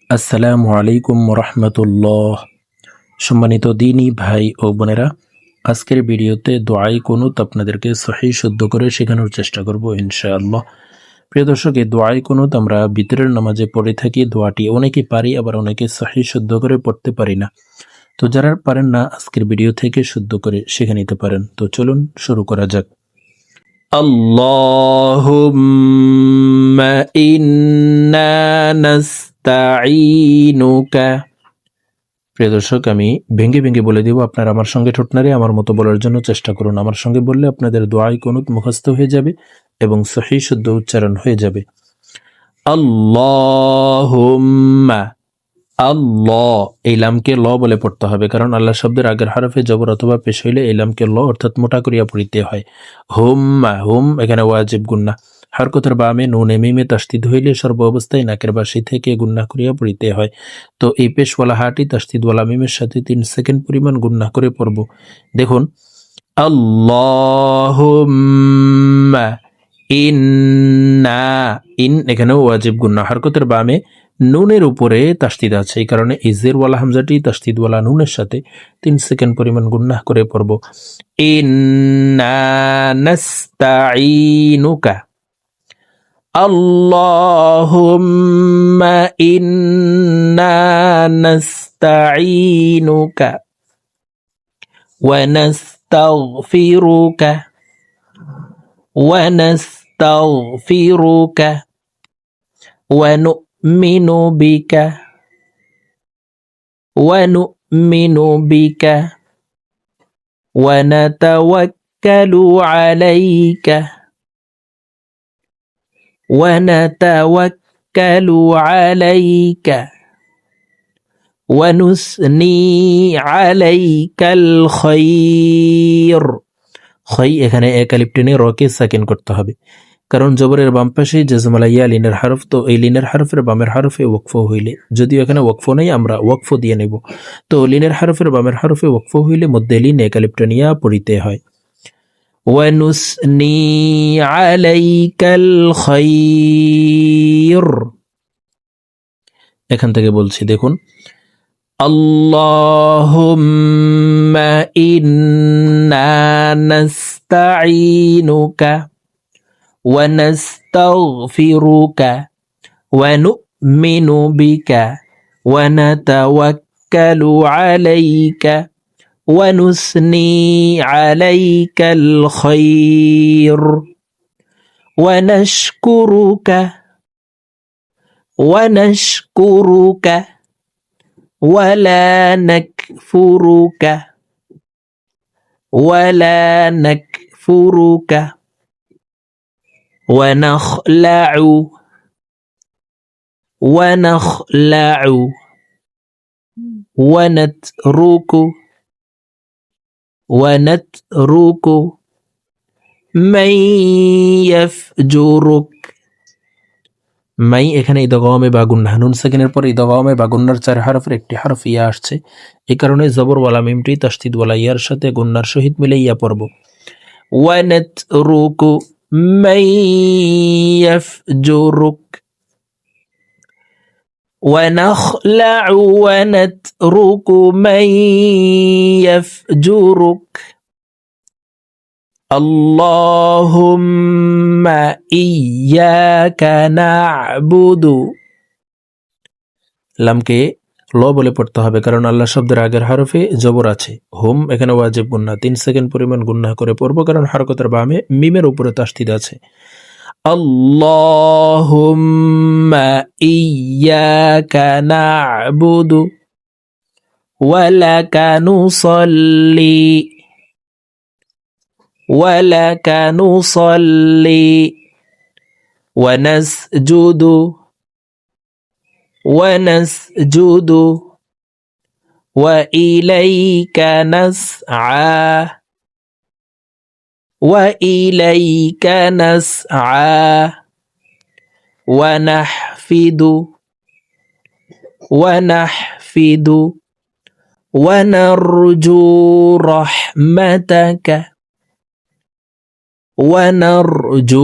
আসসালামু আলাইকুম রহমতুল্লাহ। সম্মানিত দিনী ভাই ও বোনেরা, আজকের ভিডিওতে দোয়াই কুনুত আপনাদেরকে সহি শুদ্ধ করে শেখানোর চেষ্টা করব ইনশাআল্লাহ। প্রিয় দর্শক, এই দোয়াই কুনুত আমরা বিতরের নামাজে পড়ে থাকি। দোয়াটি অনেকে পারি, আবার অনেকে সহি শুদ্ধ করে পড়তে পারি না। তো যারা পারেন না, আজকের ভিডিও থেকে শুদ্ধ করে শিখে নিতে পারেন। তো চলুন শুরু করা যাক। আল্লাহুম্মা ইন্না নাস্তাঈনুকা। প্রিয় দর্শক, আমি ভেঙে ভেঙে বলে দিব, আপনারা আমার সঙ্গে ঠোঁট নাড়িয়ে আমার মতো বলার জন্য চেষ্টা করুন। আমার সঙ্গে বললে আপনাদের দোয়াই কুনুত মুখস্থ হয়ে যাবে এবং সহি শুদ্ধ উচ্চারণ হয়ে যাবে। আল্লাহুম্মা। আল্লাহ, এই লামকে ল বলে পড়তে হবে, কারণ আল্লাহ শব্দের আগের হরফে জবর অথবা পেশ হইলে এই লামকে ল অর্থাৎ মোটা করিয়া পড়িতে হয়। হুম্মা, হুম এখানে ওয়াজিব গুন্না। হরকতের বামে নুনে মিমে তাসদিদ হইলে সর্ব অবস্থায় নাকের বাসি থেকে গুন্না করিয়া পড়িতে হয়। তো এই পেশওয়ালা হাটি তাসদিদওয়ালা মিমের সাথে 3 সেকেন্ড পরিমাণ গুন্না করে পড়ব। দেখুন, আল্লাহুম্মা ইন্না। ইন এখানেও ওয়াজিব গুন্না। হরকতের বামে নুনের উপরে তাসদিদ আছে, এই কারণে এই জেরওয়ালা হামজাটি তাসদিদওয়ালা নুনের সাথে 3 সেকেন্ড পরিমাণ গুন্নাহ করে পড়ব। ইন্না নাস্তাঈনুকা। আল্লাহুম্মা ইন্না নাস্তাঈনুকা ওয়া নাস্তাগফিরুকা ওয়া নাস্তাগফিরুকা ওয়া নু'মিনু বিকা ونؤمن بك ونتوكل عليك ونتوكل عليك ونثني عليك الخير। খই এখানে এক আলিফ টেনে রকে সাকিন করতে হবে, কারণ জবরের বাম পাশে জজমালাইয়া লিনের হরফ। তো এই লিনের হরফের বামের হরফে ওয়াকফ হইলে, যদিও এখানে ওয়াকফ নেই, আমরা ওয়াকফ দিয়ে নেব। তো লিনের হরফের বামের হরফে ওয়াকফ হইলে মধ্যে লিন এক আলিফ টানিয়া পড়িতে হয়। ওয়ানুসনি আলাইকাল খায়র। এখান থেকে বলছি, দেখুন, আল্লাহুম্মা ইন্না নাস্তাঈনুকা ونستغفرك ونؤمن بك ونتوكل عليك ونثني عليك الخير ونشكرك ولا نكفرك ونخلع ونترك من يفجرك। মাই এখানে ইদগামে বা গুন্নাহ, নুন সেকেন্ডের পর ইদগামে বা গুন্নার 4 হরফের একটি হরফ ইয়া আসছে, এই কারণে জবরওয়ালা মিমটি তাসদিদওয়ালা ইয়ার সাথে গুন্নার সহিত মিলে ইয়া পড়ব। ونترك من يفجرك ونخلع ونترك من يفجرك اللهم إياك نعبد। লামকে ল বলে পড়তে হবে, কারণ আল্লাহ শব্দের আগের হরফে জবর আছে। হুম এখানে ওয়াজিব গুন্না, 3 সেকেন্ড পরিমাণ গুন্নাহ করে পড়ব, কারণ হরকতের বামে মিমের উপরে তাসদিদ আছে। আল্লাহুম্মা ইয়্যাকা না'বুদু ওয়া লাকা নুসাল্লি ওয়া নাসজুদু ওয়া ইলাইকা নাসআ ونحفد ونرجو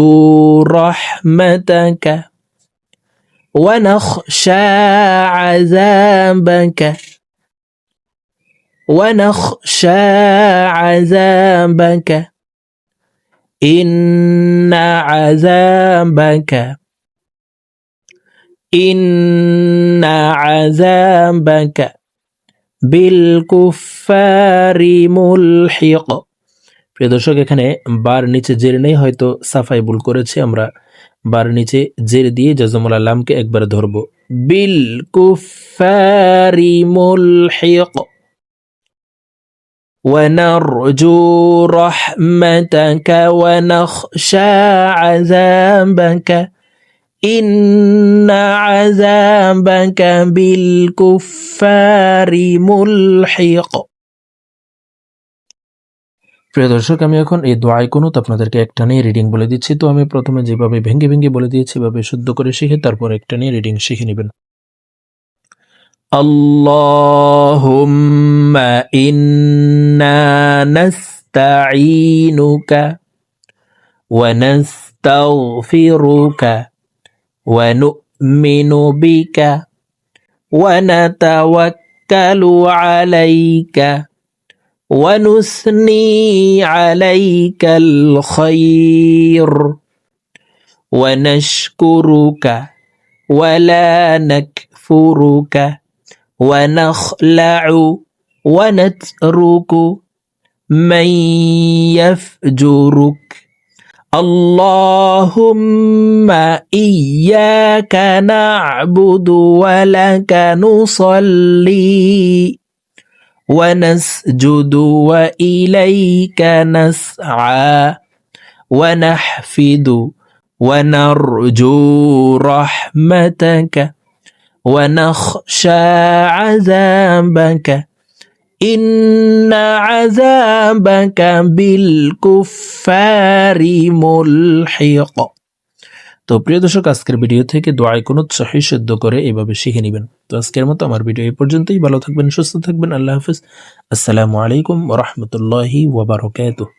رحمتك ونخشى عذابك ونخشى عذابك إن عذابك إن عذابك بالكفار ملحق। প্রিয় দর্শক, এখানে বার নিচে জের নেই, হয়তো সাফাই ভুল করেছে। আমরা বার নিচে জের দিয়ে জাজমুল আলামকে একবার ধরবো। বিল কুফারি মুলহিক ونرجو رحمتك ونخشى عذابك إن عذابك بالكفار ملحق। প্রিয় দর্শক, আমি এখন এই দোয়ায় কুনুত আপনাদেরকে একটা নিয়ে রিডিং বলে দিচ্ছি। তো আমি প্রথমে যেভাবে ভেঙ্গে ভেঙ্গে বলে দিয়েছি এভাবে শুদ্ধ করে শিখে তারপর একটা নিয়ে রিডিং শিখে নেবেন। আল্লাহুম্মা ইন্না নাস্তাঈনুকা ওয়া নাস্তাগফিরুকা ওয়া নু'মিনু বিকা ওয়া নাতাওয়াক্কালু আলাইকা ونثني عليك الخير ونشكرك ولا نكفرك ونخلع ونترك من يفجرك اللهم إياك نعبد ولك نصلي ونسجد وإليك نسعى ونحفد ونرجو رحمتك ونخشى عذابك إن عذابك بالكفار ملحق। তো প্রিয় দর্শক, আজকের ভিডিও থেকে দোয়ায় কুনুত সহিহ শুদ্ধ করে এভাবে শিখে নেবেন। তো আজকের মতো আমার ভিডিও এই পর্যন্তই। ভালো থাকবেন, সুস্থ থাকবেন। আল্লাহ হাফেজ। আসসালামু আলাইকুম ওয়া রাহমাতুল্লাহি ওয়া বারাকাতুহু।